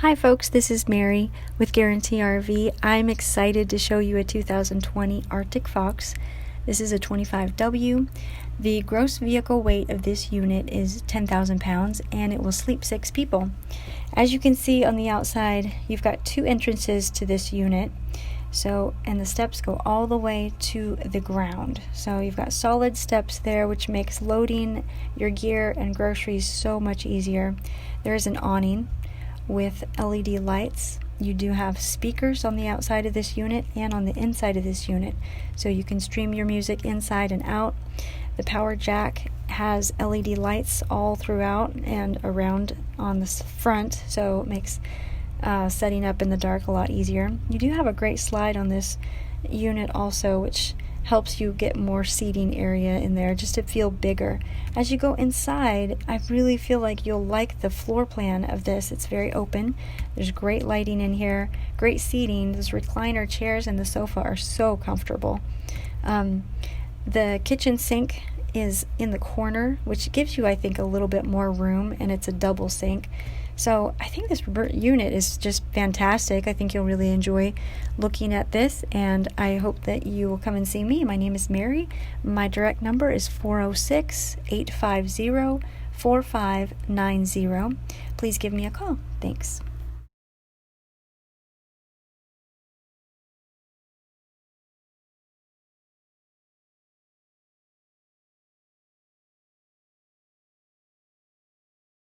Hi folks, this is Mary with Guaranty RV. I'm excited to show you a 2020 Arctic Fox. This is a 25W. The gross vehicle weight of this unit is 10,000 pounds and it will sleep 6 people. As you can see on the outside, you've got 2 entrances to this unit. And the steps go all the way to the ground. So you've got solid steps there, which makes loading your gear and groceries so much easier. There is an awning with LED lights. You do have speakers on the outside of this unit and on the inside of this unit, so you can stream your music inside and out. The power jack has LED lights all throughout and around on the front, so it makes setting up in the dark a lot easier. You do have a great slide on this unit also, which helps you get more seating area in there just to feel bigger. As you go inside, I really feel like you'll like the floor plan of this. It's very open. There's great lighting in here, great seating. Those recliner chairs and the sofa are so comfortable. The kitchen sink is in the corner, which gives you, I think, a little bit more room, and it's a double sink. So I think this unit is just fantastic. I think you'll really enjoy looking at this, and I hope that you will come and see me. My name is Mary. My direct number is 406-850-4590. Please give me a call. Thanks.